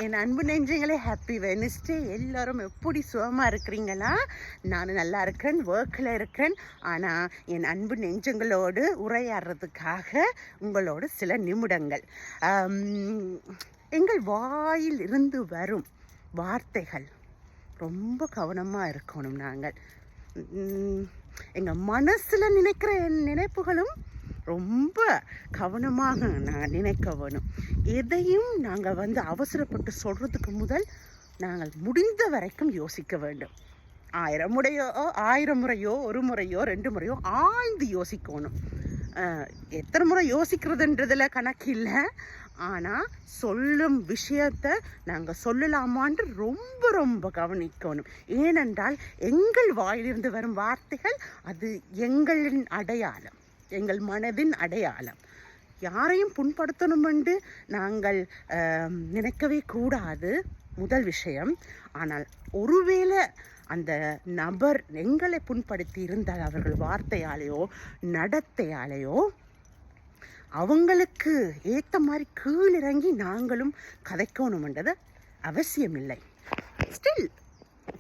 என் அன்பு நெஞ்சங்களே, happy Wednesday. எல்லோரும் எப்படி சுகமாக இருக்கிறீங்களா? நான் நல்லா இருக்கிறேன், ஒர்க்கில் இருக்கிறேன். ஆனால் என் அன்பு நெஞ்சங்களோடு உரையாடுறதுக்காக உங்களோட சில நிமிடங்கள். எங்கள் வாயில் இருந்து வரும் வார்த்தைகள் ரொம்ப கவனமாக இருக்கணும். நாங்கள் எங்கள் மனசில் நினைக்கிற நினைப்புகளும் ரொம்ப கவனமாக நான் நினைக்க வேணும். எதையும் நாங்கள் அவசரப்பட்டு சொல்கிறதுக்கு முதல் நாங்கள் முடிந்த வரைக்கும் யோசிக்க வேண்டும். 1000 முறையோ 1 முறையோ 2 முறையோ ஆழ்ந்து யோசிக்கணும். எத்தனை முறை யோசிக்கிறதுன்றதில் கணக்கு இல்லை. ஆனால் சொல்லும் விஷயத்தை நாங்கள் சொல்லலாமான்னு ரொம்ப ரொம்ப கவனிக்கணும். ஏனென்றால் எங்கள் வாயிலிருந்து வரும் வார்த்தைகள் அது எங்களின் அடையாளம், எங்கள் மனதின் அடையாளம். யாரையும் புண்படுத்தணும் என்று நாங்கள் நினைக்கவே கூடாது, முதல் விஷயம். ஆனால் ஒருவேளை அந்த நபர் எங்களை புண்படுத்தி இருந்தால் அவர்கள் வார்த்தையாலேயோ நடத்தையாலேயோ அவங்களுக்கு ஏற்ற மாதிரி கீழிறங்கி நாங்களும் கதைக்கணும்ன்றது அவசியமில்லை. ஸ்டில்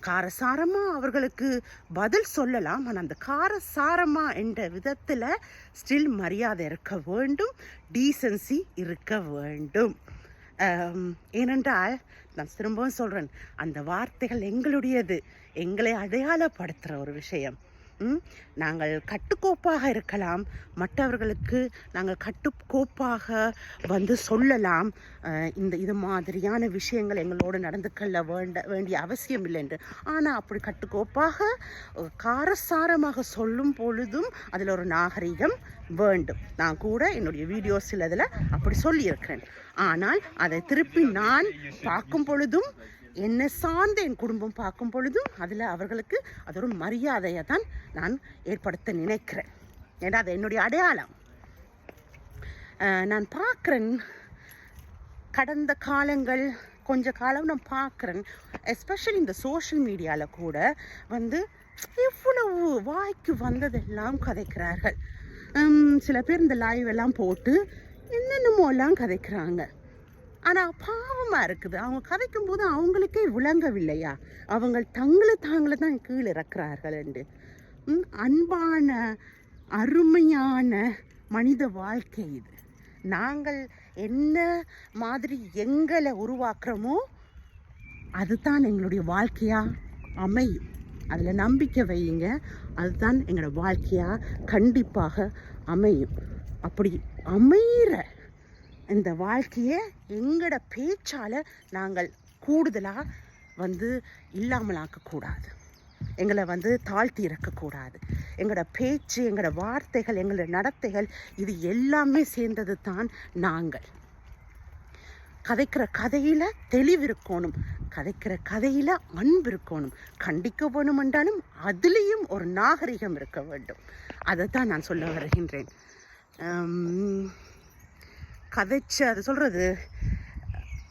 காரசாரமாக அவர்களுக்கு பதில் சொல்லலாம். ஆனால் அந்த காரசாரமாக என்ற விதத்தில் ஸ்டில் மரியாதை இருக்க வேண்டும், டீசன்சி இருக்க வேண்டும். ஏனென்றால் நான் திரும்பவும் சொல்கிறேன், அந்த வார்த்தைகள் எங்களுடையது, எங்களை அடையாளப்படுத்துகிற ஒரு விஷயம். நாங்கள் கட்டுக்கோப்பாக இருக்கலாம், மற்றவர்களுக்கு நாங்கள் கட்டுக்கோப்பாக சொல்லலாம். இது மாதிரியான விஷயங்கள் எங்களோடு நடந்து கொள்ள வேண்டிய அவசியம் இல்லை என்று. ஆனால் அப்படி கட்டுக்கோப்பாக காரசாரமாக சொல்லும் பொழுதும் அதில் ஒரு நாகரிகம் வேண்டும். நான் கூட என்னுடைய வீடியோஸில் அதில் அப்படி சொல்லியிருக்கிறேன். ஆனால் அதை திருப்பி நான் பார்க்கும் பொழுதும், என்னை சார்ந்த என் குடும்பம் பார்க்கும் பொழுதும் அதில் அவர்களுக்கு அது ஒரு மரியாதையை தான் நான் ஏற்படுத்த நினைக்கிறேன். ஏன்னா அது என்னுடைய அடையாளம். நான் பார்க்குறேன், கடந்த காலங்கள் கொஞ்ச காலம் நான் பார்க்குறேன், எஸ்பெஷலி இந்த சோஷியல் மீடியாவில் கூட இவ்வளவு வாய்க்கு வந்ததெல்லாம் கதைக்கிறார்கள். சில பேர் இந்த லைவ் எல்லாம் போட்டு என்னென்னமோ எல்லாம் கதைக்கிறாங்க. ஆனால் பாவமாக இருக்குது. அவங்க கதைக்கும் போது அவங்களுக்கே விளங்கவில்லையா அவங்க தாங்களை தான் கீழே இறக்குறார்கள் என்று. அன்பான அருமையான மனித வாழ்க்கை இது. நாங்கள் என்ன மாதிரி எங்களை உருவாக்குறோமோ அதுதான் எங்களுடைய வாழ்க்கையாக அமையும். அதில் நம்பிக்கை வையுங்க, அதுதான் எங்களோட வாழ்க்கையாக கண்டிப்பாக அமையும். அப்படி அமைகிற இந்த வாழ்க்கையை எங்களோட பேச்சால் நாங்கள் கூடுதலாக இல்லாமலாக்கக்கூடாது, எங்களை தாழ்த்தி இறக்கக்கூடாது. எங்களோட பேச்சு, எங்களோட வார்த்தைகள், எங்களோட நடத்தைகள் இது எல்லாமே சேர்ந்தது தான் நாங்கள். கதைக்கிற கதையில் தெளிவு இருக்கணும், கதைக்கிற கதையில் அன்பு இருக்கணும், கண்டிக்க வேணும் என்றாலும் அதுலேயும் ஒரு நாகரிகம் இருக்க வேண்டும். அதை தான் நான் சொல்ல வருகின்றேன். கதைச்சு அது சொல்கிறது,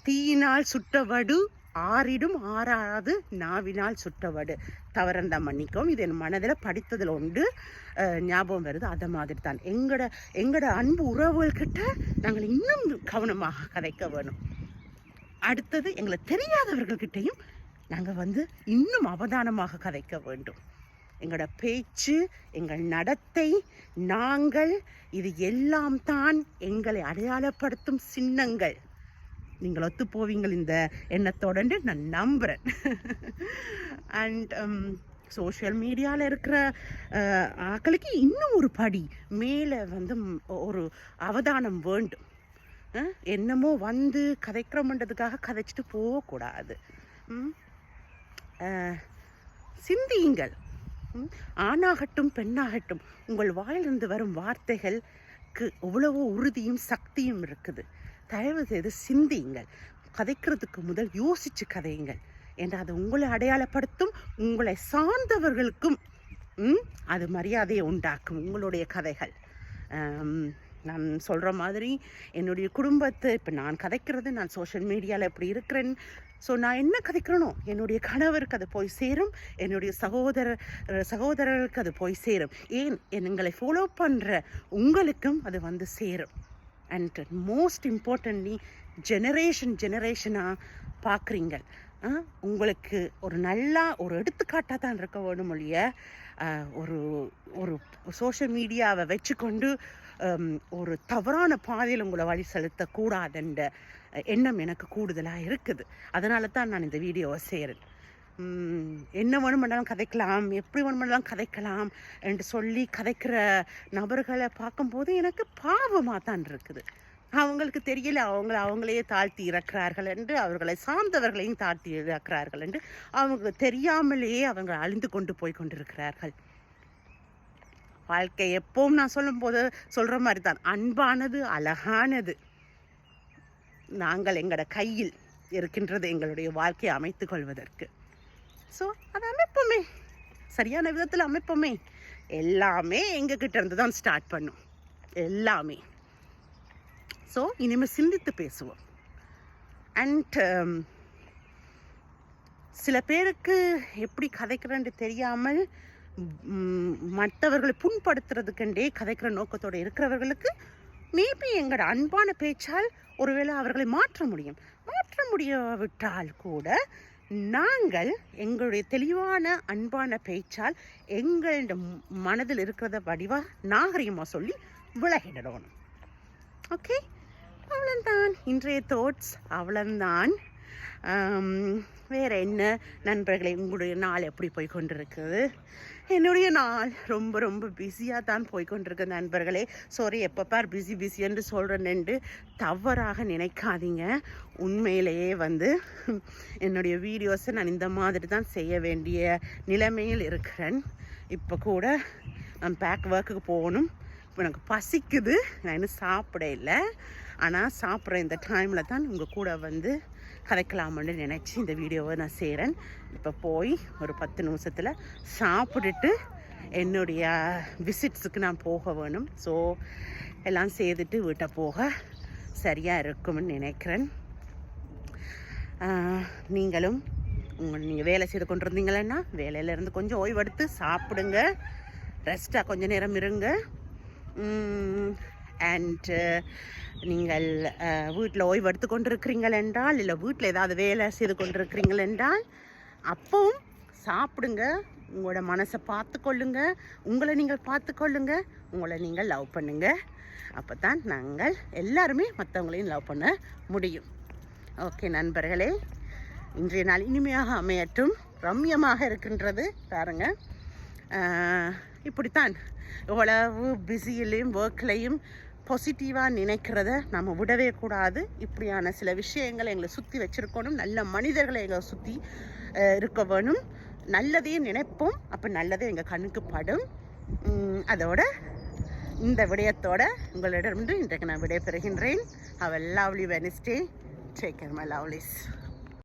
தீயினால் சுட்டவடு ஆறிடும் ஆறாது நாவினால் சுட்டவடு. தவறந்தா மன்னிக்கவும். இது என் மனதில் படித்ததில் உண்டு, ஞாபகம் வருது. அதை மாதிரி தான் எங்களோட அன்பு உறவுகள்கிட்ட நாங்கள் இன்னும் கவனமாக கதைக்க வேணும். அடுத்தது எங்களை தெரியாதவர்கள்கிட்டையும் நாங்கள் இன்னும் அவதானமாக கதைக்க வேண்டும். எங்களோட பேச்சு, எங்கள் நடத்தை, நாங்கள் இது எல்லாம் தான் எங்களை அடையாளப்படுத்தும் சின்னங்கள். நீங்கள் ஒத்து போவீங்கள் இந்த எண்ணத்தோடு நான் நம்புகிறேன். அண்ட் சோஷியல் மீடியாவில் இருக்கிற ஆக்களுக்கு இன்னும் ஒரு படி மேலே ஒரு அவதானம் வேண்டும். என்னமோ கதைக்கிறோம்ன்றதுக்காக கதைச்சிட்டு போகக்கூடாது. சிந்தியுங்கள். ஆணாகட்டும் பெண்ணாகட்டும், உங்கள் வாயிலிருந்து வரும் வார்த்தைகளுக்கு எவ்வளவோ உறுதியும் சக்தியும் இருக்குது. தயவு செய்து சிந்தியுங்கள். கதைக்கிறதுக்கு முதல் யோசிச்சு கதையுங்கள். என்று அது உங்களை அடையாளப்படுத்தும், உங்களை சார்ந்தவர்களுக்கும் அது மரியாதையை உண்டாக்கும் உங்களுடைய கதைகள். நான் சொல்கிற மாதிரி என்னுடைய குடும்பத்தை இப்போ நான் கதைக்கிறது, நான் சோஷியல் மீடியாவில் எப்படி இருக்கிறேன், ஸோ நான் என்ன கதைக்கிறேனோ என்னுடைய கணவருக்கு அது போய் சேரும், என்னுடைய சகோதரருக்கு அது போய் சேரும். ஏன் எங்களை ஃபாலோ பண்ணுற உங்களுக்கும் அது சேரும். அண்ட் மோஸ்ட் இம்பார்ட்டன்ட்லி ஜெனரேஷனாக பார்க்குறீங்க. உங்களுக்கு ஒரு நல்லா ஒரு எடுத்துக்காட்டாக தான் இருக்க வேணும் ஒழிய ஒரு ஒரு சோஷியல் மீடியாவை வச்சுக்கொண்டு ஒரு தவறான பாதையில் உங்களை வழி செலுத்தக்கூடாதுன்ற எண்ணம் எனக்கு கூடுதலாக இருக்குது. அதனால தான் நான் இந்த வீடியோவை செய்கிறேன். என்ன வேணுமென்றாலும் கதைக்கலாம், எப்படி வேணுமென்றாலும் கதைக்கலாம் என்று சொல்லி கதைக்கிற நபர்களை பார்க்கும்போது எனக்கு பாவமாக தான் இருக்குது. அவங்களுக்கு தெரியல, அவங்களையே தாழ்த்தி இறக்கிறார்கள் என்று, அவர்களை சார்ந்தவர்களையும் தாழ்த்தி இறக்கிறார்கள் என்று அவங்களுக்கு தெரியாமலேயே அவங்க அழிந்து கொண்டு போய் கொண்டிருக்கிறார்கள். வாழ்க்கை எப்பவும் நான் சொல்கிற மாதிரி தான், அன்பானது, அழகானது. நாங்கள் எங்களோட கையில் இருக்கின்றது எங்களுடைய வாழ்க்கையை அமைத்து கொள்வதற்கு. ஸோ அதை அமைப்போமே, சரியான விதத்தில் அமைப்போமே. எல்லாமே எங்ககிட்ட இருந்து தான் ஸ்டார்ட் பண்ணும், எல்லாமே. ஸோ இனிமேல் சிந்தித்து பேசுவோம். அண்ட் சில பேருக்கு எப்படி கதைக்கிறேன்னு தெரியாமல் மற்றவர்களை புண்படுத்துறதுக்கண்டே கதைக்கிற நோக்கத்தோடு இருக்கிறவர்களுக்கு மேபி எங்களோட அன்பான பேச்சால் ஒருவேளை அவர்களை மாற்ற முடியாவிட்டால் கூட நாங்கள் எங்களுடைய தெளிவான அன்பான பேச்சால் எங்களோட மனதில் இருக்கிறத வடிவாக நாகரிகமாக சொல்லி விலகிடணும். ஓகே, அவ்வளோதான் இன்றைய தாட்ஸ், அவ்வளோதான். வேறு என்ன நண்பர்களே, உங்களுடைய நாள் எப்படி போய் கொண்டிருக்குது? என்னுடைய நாள் ரொம்ப ரொம்ப பிஸியாக தான் போய்கொண்டிருக்கு நண்பர்களே. சாரி, எப்போ பார் பிஸி என்று சொல்கிறேன்னு தவறாக நினைக்காதீங்க. உண்மையிலேயே என்னுடைய வீடியோஸை நான் இந்த மாதிரி தான் செய்ய வேண்டிய நிலைமையில் இருக்கிறேன். இப்போ கூட நான் பேக் ஒர்க்குக்கு போகணும். இப்போ எனக்கு பசிக்குது, நான் இன்னும் சாப்பிட இல்லை. ஆனால் சாப்பிட்ற இந்த டைமில் தான் உங்கள் கூட கதைக்கலாம்னு நினச்சி இந்த வீடியோவை நான் செய்கிறேன். இப்போ போய் ஒரு 10 நிமிஷத்தில் சாப்பிட்டுட்டு என்னுடைய விசிட்ஸுக்கு நான் போக வேணும். ஸோ எல்லாம் செய்துட்டு வீட்டை போக சரியாக இருக்கும்னு நினைக்கிறேன். நீங்களும் நீங்கள் வேலை செய்து கொண்டு இருந்தீங்களன்னா வேலையிலேருந்து கொஞ்சம் ஓய்வெடுத்து சாப்பிடுங்க, ரெஸ்ட்டாக கொஞ்சம் நேரம் இருங்க. அண்ட் நீங்கள் வீட்டில் ஓய்வு எடுத்து கொண்டு இருக்கிறீங்கள் என்றால், இல்லை வீட்டில் ஏதாவது வேலை செய்து கொண்டு இருக்கிறீங்கள் என்றால் அப்பவும் சாப்பிடுங்க. உங்களோட மனசை பார்த்துக்கொள்ளுங்க, உங்களை நீங்கள் பார்த்துக்கொள்ளுங்க, உங்களை நீங்கள் லவ் பண்ணுங்க. அப்போ தான் நாங்கள் எல்லாருமே மற்றவங்களையும் லவ் பண்ண முடியும். ஓகே நண்பர்களே, இன்றைய நாள் இனிமையாக அமையட்டும். ரம்யமாக இருக்கின்றது பாருங்க. இப்படித்தான் எவ்வளவு பிஸியிலையும் ஒர்க்லையும் பாசிட்டிவாக நினைக்கிறத நம்ம விடவே கூடாது. இப்படியான சில விஷயங்களை எங்களை சுற்றி வச்சுருக்கணும். நல்ல மனிதர்களை எங்களை சுற்றி இருக்க வேணும். நல்லதையும் நினைப்போம், அப்போ நல்லதே எங்கள் கண்ணுக்கு படும். அதோட இந்த விடயத்தோட உங்களிடம் இன்றைக்கு நான் விடைபெறுகின்றேன். Have a lovely Wednesday. Take care my lovelies.